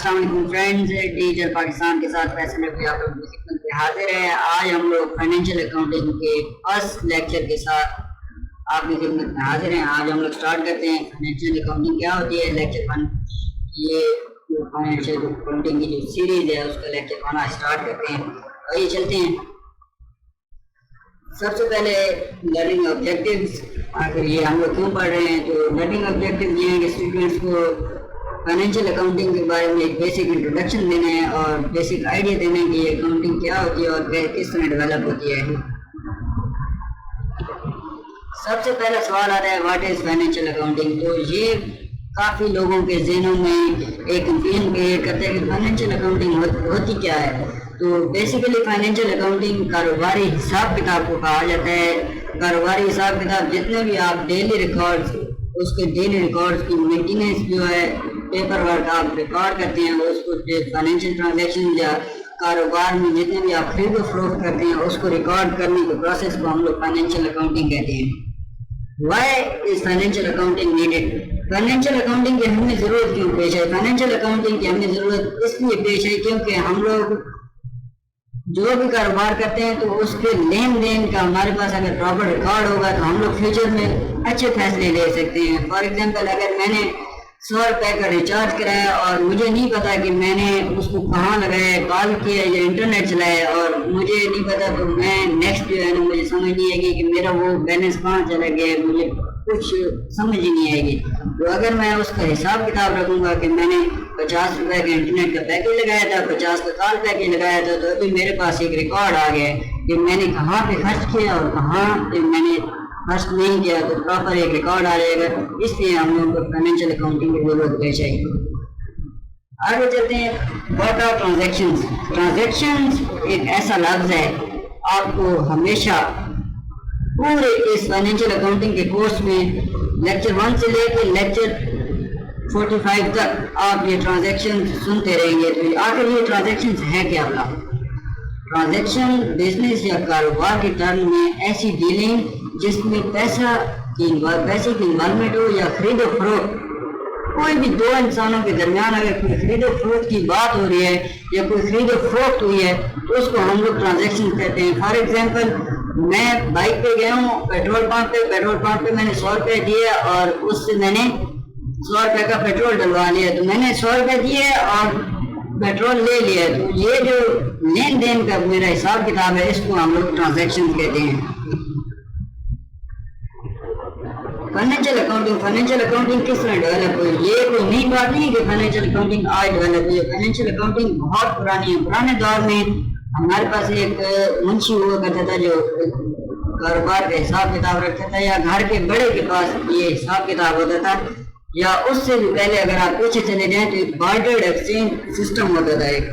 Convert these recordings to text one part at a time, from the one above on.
अस्सलाम वालेकुम friends, teacher Pakistan के साथ फैसल रफी आप लोगों की खिदमत में हाजिर है। आज हम लोग फाइनेंशियल अकाउंटिंग के फर्स्ट लेक्चर के साथ आपकी खिदमत में हाजिर हैं। आज हम लोग स्टार्ट करते हैं फाइनेंशियल अकाउंटिंग क्या होती है, लेक्चर 1। ये जो फाइनेंशियल अकाउंटिंग की जो सीरीज है उसका लेक्चर 1 आज स्टार्ट करते हैं। आइए चलते हैं। सबसे पहले लर्निंग ऑब्जेक्टिव्स, आखिर ये हम लोग क्यों पढ़ रहे हैं। तो लर्निंग ऑब्जेक्टिव ये है कि स्टूडेंट्स को फाइनेंशियल अकाउंटिंग के बारे में एक बेसिक इंट्रोडक्शन देना है और बेसिक आइडिया देना है कि ये अकाउंटिंग क्या होती है और किस तरह डेवलप होती है। सबसे पहला सवाल आता है व्हाट इज फाइनेंशियल अकाउंटिंग। तो ये काफ़ी लोगों के जहनों में एक कंफ्यूजन क्रिएट करते हैं कि फाइनेंशियल अकाउंटिंग होती क्या है। तो बेसिकली फाइनेंशियल अकाउंटिंग कारोबारी हिसाब किताब को कहा जाता है। कारोबारी हिसाब किताब जितने भी आप डेली रिकॉर्ड्स, उसके डेली रिकॉर्ड्स की मेंटेनेंस जो है, पेपर वर्क आप रिकॉर्ड करते हैं, उसको फाइनेंशियल ट्रांजैक्शन या कारोबार में जितने भी आप खरीद फरोख्त करते हैं उसको रिकॉर्ड करने के प्रोसेस को हम लोग फाइनेंशियल अकाउंटिंग कहते हैं। Why is financial accounting needed. Financial accounting की हमें ज़रूरत क्यों पेश है। फाइनेंशियल अकाउंटिंग की हमें ज़रूरत इसलिए पेश है क्योंकि हम लोग जो भी कारोबार करते हैं तो उसके लेन देन का हमारे पास अगर प्रॉपर रिकॉर्ड होगा तो हम लोग फ्यूचर में अच्छे फैसले ले सकते हैं। फॉर एग्जांपल, अगर मैंने 100 रुपये का रिचार्ज कराया और मुझे नहीं पता कि मैंने उसको कहाँ लगाया, कॉल किया या इंटरनेट चलाया, और मुझे नहीं पता, तो मैं नेक्स्ट जो है ना मुझे समझ नहीं आएगी कि मेरा वो बैलेंस कहाँ चला गया, मुझे कुछ समझ ही नहीं आएगी। तो अगर मैं उसका हिसाब किताब रखूँगा कि मैंने 50 रुपये का इंटरनेट का पैकेज लगाया था, 50 का कॉल पैकेज लगाया था, तो अभी मेरे पास एक रिकॉर्ड आ गया कि मैंने कहाँ पे खर्च किया और कहाँ पे मैंने खर्च नहीं किया, तो प्रॉपर एक रिकॉर्ड आ जाएगा। इसलिए हम लोगों को फाइनेंशियल अकाउंटिंग की जरूरत पेश है। आगे चलते हैं। What are transactions. ट्रांजैक्शंस एक ऐसा लफ्ज है, आपको हमेशा पूरे इस फाइनेंशियल अकाउंटिंग के कोर्स में लेक्चर 1 से लेकर लेक्चर 45 तक आप ये ट्रांजैक्शन सुनते रहेंगे। तो आखिर ये ट्रांजैक्शन है क्या वाला। ट्रांजैक्शन बिजनेस या कारोबार के टर्म में ऐसी डीलिंग जिसमें पैसे की इन्वॉल्वमेंट हो या खरीदो फरोख्त। कोई भी दो इंसानों के दरमियान अगर कोई खरीदो फरोख्त की बात हो रही है या कोई खरीदो फरोख्त हुई है तो उसको हम लोग ट्रांजैक्शन कहते हैं। फॉर एग्जांपल, मैं बाइक पे गया हूँ पेट्रोल पंप पे मैंने 100 रुपये दिए और उससे मैंने 100 रुपये का पेट्रोल डलवा लिया। तो मैंने 100 रुपये दिए और पेट्रोल ले लिया। तो ये जो लेन देन का मेरा हिसाब किताब है इसको हम लोग ट्रांजैक्शन कहते हैं। फाइनेंशियल अकाउंटिंग किस तरह डेवलप हुई। ये कोई नई बात नहीं है कि फाइनेंशियल अकाउंटिंग आज डेवलप हुई है। फाइनेंशियल अकाउंटिंग बहुत पुरानी है। पुराने दौर में हमारे पास एक मुंशी हुआ करता था जो कारोबार का हिसाब किताब रखता था, या घर के बड़े के पास ये हिसाब किताब होता था, या उससे भी पहले अगर आप पीछे चले जाएं तो एक बार्टर्ड एक्सचेंज सिस्टम होता था। एक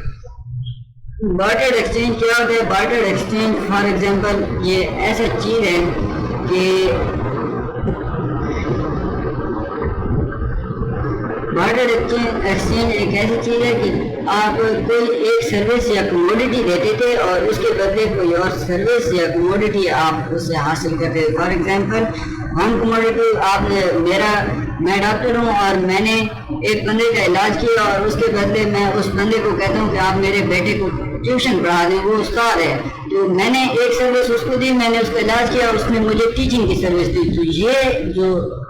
बार्टर्ड एक्सचेंज क्या होता है। बार्टर्ड एक्सचेंज फॉर एग्जांपल ये ऐसा चीज है कि बार्टर्ड एक्सचेंज एक ऐसी चीज है कि आप कोई एक सर्विस या कमोडिटी देते थे और उसके बदले कोई और सर्विस या कमोडिटी आप उससे हासिल करते थे। फॉर एग्जांपल, हम कमोडिटी आपने मैं डॉक्टर हूँ और मैंने एक बंदे का इलाज किया और उसके बदले मैं उस बंदे को कहता हूँ कि आप मेरे बेटे को ट्यूशन पढ़ा दें, वो उस्ताद है। तो मैंने एक सर्विस उसको दी, मैंने उसका इलाज किया और उसने मुझे टीचिंग की सर्विस दी। तो ये जो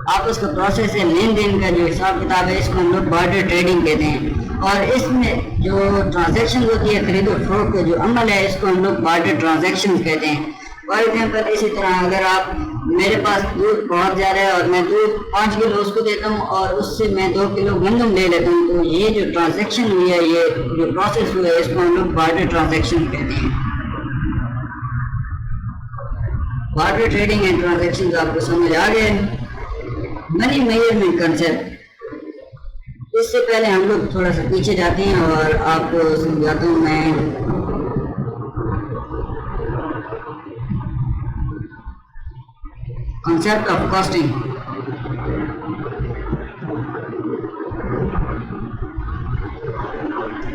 आपस का प्रोसेस है, लेन देन का जो हिसाब किताब है, इसको हम लोग बार्टर ट्रेडिंग कहते हैं। और इसमें जो ट्रांजैक्शन होती है, खरीदो फरोख्त का जो अमल है, इसको हम लोग बार्टर ट्रांजैक्शन कहते हैं। फॉर एग्जाम्पल, इसी तरह अगर आप मेरे पास दूध बहुत जा रहा है और मैं दूध 5 किलो उसको देता हूँ और उससे मैं 2 किलो गंदम ले लेता हूँ, तो ये जो ट्रांजैक्शन हुई है, ये जो प्रोसेस हुआ है, इसको हम लोग बार्टर ट्रांजैक्शन कहते हैं। बार्टर ट्रेडिंग एंड ट्रांजैक्शन आपको समझ आ गए। मनी मेजरमेंट कंसेप्ट, इससे पहले हम लोग थोड़ा सा पीछे जाते हैं और आपको समझाता हूँ मैं। Concept of costing.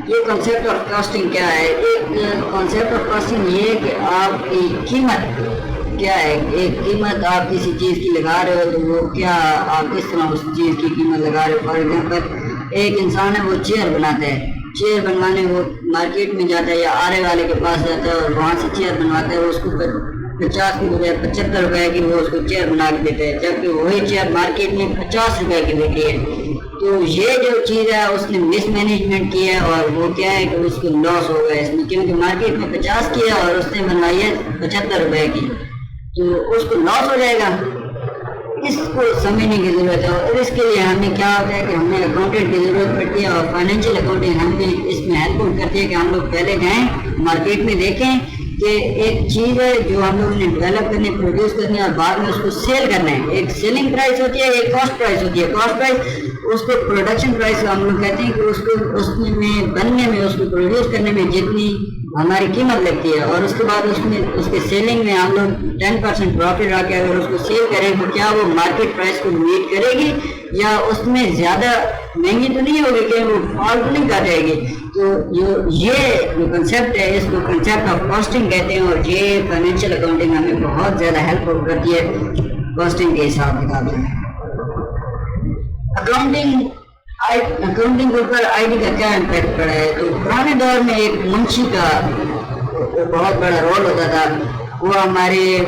ये कंसेप्ट ऑफ कॉस्टिंग क्या है। एक कंसेप्ट ऑफ कॉस्टिंग ये है कि आपकी कीमत क्या है। एक कीमत आप किसी चीज़ की लगा रहे हो तो वो क्या आप किस तरह उस चीज़ की कीमत लगा रहे हो। फॉर एग्जांपल, एक इंसान है वो चेयर बनाता है, चेयर बनवाने वो मार्केट में जाता है या आरे वाले के पास जाता है और वहाँ से चेयर बनवाता है, उसको 50 की बजाय 75 रुपए की वो उसको चेयर बना के देते हैं, जबकि वही चेयर मार्केट में 50 रुपए की बिक रही है। तो ये जो चीज़ है उसने मिस मैनेजमेंट किया है और वो क्या है कि उसको लॉस हो गया इसमें, क्योंकि मार्केट में 50 की है और उसने बनवाई है 75 रुपए की, तो उसको लॉस हो जाएगा। इसको समझने की ज़रूरत है और इसके लिए हमें क्या होता है कि हमें अकाउंटेंट की ज़रूरत पड़ती है और फाइनेंशियल अकाउंटिंग हमें इसमें हेल्प करती है कि हम लोग पहले जाएँ मार्केट में देखें कि एक चीज़ है जो हम लोगों ने डेवलप करनी है, प्रोड्यूस करनी है और बाद में उसको सेल करना है। एक सेलिंग प्राइस होती है, एक कॉस्ट प्राइस होती है। कॉस्ट प्राइस उसको प्रोडक्शन प्राइस हम लोग कहते हैं कि उसको उसमें बनने में, उसको प्रोड्यूस करने में जितनी हमारी कीमत लगती है और उसके बाद उसमें उसके सेलिंग में हम लोग 10% प्रॉफिट रख के अगर उसको सेल करें तो क्या वो मार्केट प्राइस को मीट करेगी या उसमें ज़्यादा महंगी तो नहीं होगी कि वो फॉल्ट नहीं कर जाएगी। तो ये जो कंसेप्ट है इसको कंसेप्ट ऑफ कॉस्टिंग कहते हैं और ये फाइनेंशियल अकाउंटिंग हमें बहुत ज़्यादा हेल्प करती है कॉस्टिंग के हिसाब किताब से। अकाउंटिंग के ऊपर आईटी का क्या इम्पैक्ट पड़ा है, तो पुराने दौर में एक मुंशी का बहुत बड़ा रोल होता था। वो हमारे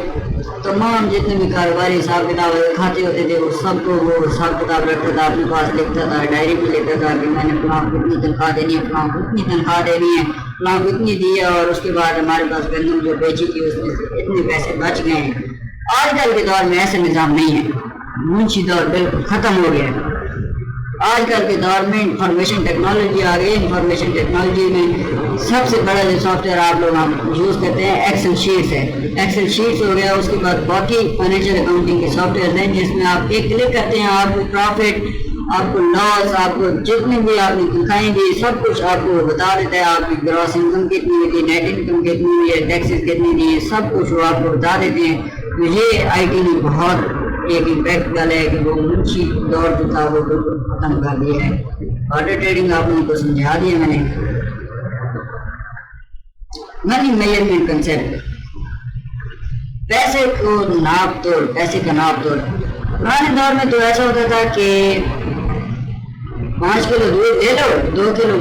तमाम जितने भी कारोबारी हिसाब किताब खाते होते थे वो सबको वो हिसाब किताब रखता था, अपने पास लिखता था, डायरी में लिखता था कि मैंने फलां को इतनी तनख्वाह देनी है, फलां को इतनी तनख्वाह देनी है, फलां को इतनी दी है और उसके बाद हमारे पास गंदम जो बेची थी उसमें से इतने पैसे बच गए हैं। आजकल के दौर में ऐसा निज़ाम नहीं है, मुंशी दौर बिल्कुल ख़त्म हो गया है। आजकल के दौर में इंफॉर्मेशन टेक्नोलॉजी आ गई। इंफॉर्मेशन टेक्नोलॉजी में सबसे बड़ा जो सॉफ्टवेयर आप लोग हम यूज़ करते हैं एक्सेल शीट्स है। एक्सेल शीट्स हो गया, उसके बाद बाकी फाइनेंशियल अकाउंटिंग के सॉफ्टवेयर हैं जिसमें आप एक क्लिक करते हैं, आपको प्रॉफिट, आपको लॉस, आपको जितनी भी आपने तनख्वाहें दी सब कुछ आपको बता देता है। आपकी ग्रॉस इनकम कितनी हुई थी, नेट इनकम कितनी हुई है, टैक्सेस कितनी दी है, सब कुछ वो आपको बता देते हैं। तो ये आईटी ने बहुत एक इम्पैक्ट डाला है कि वो मुंशी दौर जो था वो बिल्कुल खत्म कर दिया है। ऑर्डर ट्रेडिंग आप लोगों को समझा दिया मैंने। मनी मेजरमेंट कंसेप्ट, पैसे को नाप तोड़, पैसे का नाप तोड़। पुराने दौर में तो ऐसा होता था कि 5 किलो दूध दे दो, 2 किलो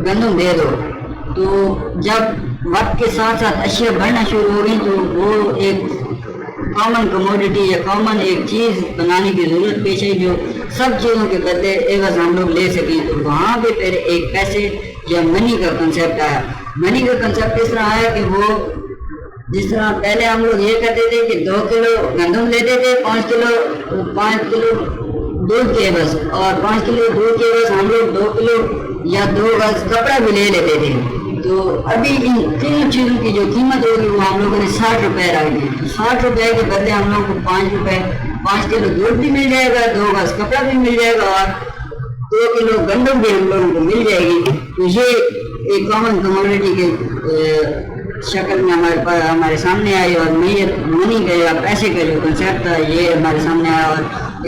गंदम दे दो। तो जब वक्त के साथ साथ अशिया बढ़ना शुरू हो गई तो वो एक कॉमन कमोडिटी या कॉमन एक चीज़ बनाने की ज़रूरत पेश आई जो सब चीज़ों के बदले एवज हम लोग ले सकें। तो वहाँ पे फिर एक पैसे या मनी का कंसेप्ट आया। मनी का कंसेप्ट इस तरह आया कि वो जिस तरह पहले हम लोग ये करते थे कि 2 किलो गंदम लेते थे, 5 किलो दूध के बस, और 5 किलो दूध के बस हम लोग 2 किलो या 2 गज कपड़ा भी ले लेते थे। तो अभी इन तीन चीज़ों की जो कीमत होगी वो हम लोगों ने 60 रुपये रख दी। तो 60 रुपये के बदले हम लोगों को 5 रुपये, 5 किलो दूध भी मिल जाएगा, 2 गज कपड़ा भी मिल जाएगा और 2 किलो गंदम भी हम लोगों को मिल जाएगी। तो ये एक कॉमन कमोडिटी के शक्ल में हमारे सामने आई और मनी का या पैसे का जो कंसेप्ट था ये हमारे सामने आया और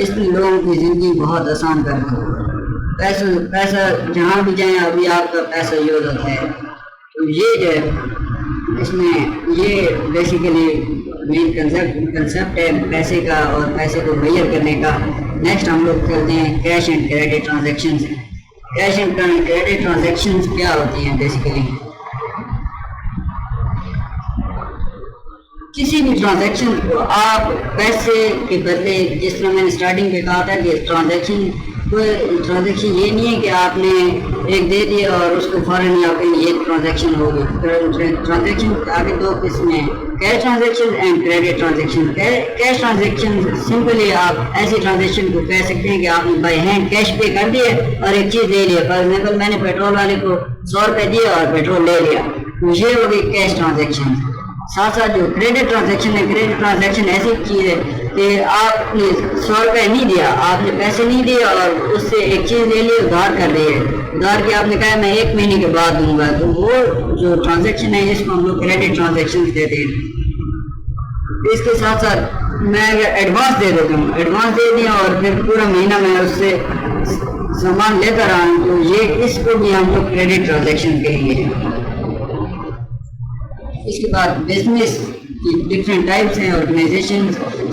इसने लोगों की ज़िंदगी बहुत आसान कर दी। पैसा जहाँ भी जाए अभी आपका पैसा यूज होता है। तो ये जो है इसमें ये बेसिकली मेन कंसेप्ट है पैसे का और पैसे को मेजर करने का। नेक्स्ट हम लोग करते हैं cash and credit transactions. Cash and credit transactions क्या होती हैं बेसिकली? किसी भी ट्रांजैक्शन को आप पैसे के बदले, जिस तरह मैंने स्टार्टिंग में कहा था कि ट्रांजैक्शन ये नहीं है कि आपने एक दे दिया और उसको फौरन ही आप ये ट्रांजैक्शन हो गई। ट्रांजैक्शन आगे 2 किस्में, cash transaction and credit transaction. Cash transaction simply आप ऐसी ट्रांजैक्शन को कह सकते हैं कि आपने बाय हैंड कैश पे कर दिया और एक चीज़ ले लिया। फॉर एग्जाम्पल मैंने पेट्रोल वाले को 100 रुपये दिया और पेट्रोल ले लिया, तो ये हो गई कैश ट्रांजैक्शन। साथ साथ जो क्रेडिट ट्रांजैक्शन है, क्रेडिट ट्रांजैक्शन ऐसी चीज़ है कि आपने 100 रुपये नहीं दिया, आपने पैसे नहीं दिए और उससे एक चीज़ ले ली, उधार कर दी है, उधार की आपने कहा मैं 1 महीने के बाद दूंगा, तो वो जो ट्रांजैक्शन है इसको हम लोग क्रेडिट ट्रांजैक्शन देते हैं। इसके साथ साथ मैं अगर एडवांस दे देता हूँ, एडवांस दे दिया और फिर पूरा महीना मैं उससे सामान लेता रहा हूँ, तो ये इसको भी हम लोग क्रेडिट ट्रांजैक्शन कहेंगे। इसके बाद बिजनेस की डिफरेंट टाइप्स हैं। ऑर्गेनाइजेशन,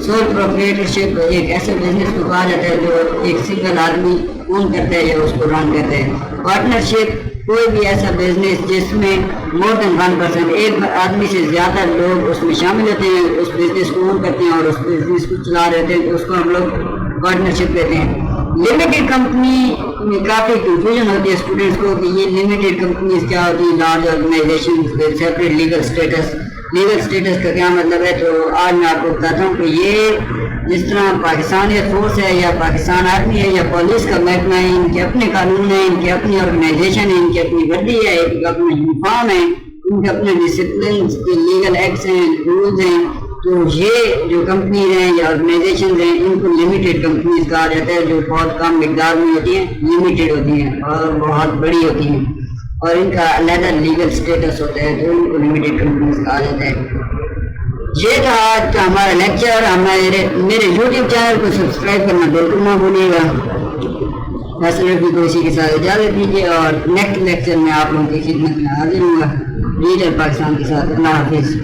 सोल प्रोप्राइटरशिप, एक ऐसे बिजनेस को कहा जाता है जो एक सिंगल आदमी ओन करता है या उसको रन करता है। पार्टनरशिप, کوئی بھی ایسا بزنس جس میں مور دین 1%، ایک آدمی سے زیادہ لوگ اس میں شامل ہوتے ہیں، اس بزنس کو اون کرتے ہیں اور اس بزنس کو چلا رہے ہیں، تو اس کو ہم لوگ پارٹنرشپ لیتے ہیں۔ لمیٹڈ کمپنی میں کافی کنفیوژن ہوتی ہے اسٹوڈنٹس کو کہ یہ لمیٹڈ کمپنیز کیا ہوتی ہیں، large organization separate legal status. Legal status کا کیا مطلب ہے؟ تو آج میں آپ کو بتاتا ہوں کہ یہ جس طرح پاکستان ایئر فورس ہے یا پاکستان آرمی ہے یا پولیس کا محکمہ ہے، ان کے اپنے قانون ہیں، ان کی اپنی آرگنائزیشن ہے، ان کی اپنی وردی ہے، ان کا اپنا یونیفارم ہے، ان کے اپنے ڈسپلنس کے لیگل ایکٹس ہیں، رولز ہیں۔ تو یہ جو کمپنیز ہیں یا آرگنائزیشنز ہیں ان کو لمیٹڈ کمپنیز کہا جاتا ہے، جو بہت کم مقدار میں ہوتی ہیں، لمیٹڈ ہوتی ہیں اور بہت بڑی ہوتی ہیں، اور ان کا علیحدہ لیگل اسٹیٹس ہوتا ہے، تو ان کو لمیٹڈ کمپنیز کہا جاتا ہے۔ یہ تھا آج کا ہمارا لیکچر۔ میرے یوٹیوب چینل کو سبسکرائب کرنا بالکل نہ بھولیے گا۔ فیصل رفیع کو اسی کے ساتھ اجازت دیجیے، اور نیکسٹ لیکچر میں آپ لوگوں کی خدمت میں حاضر ہوں گا ڈیجیٹل پاکستان کے ساتھ۔ اللہ حافظ۔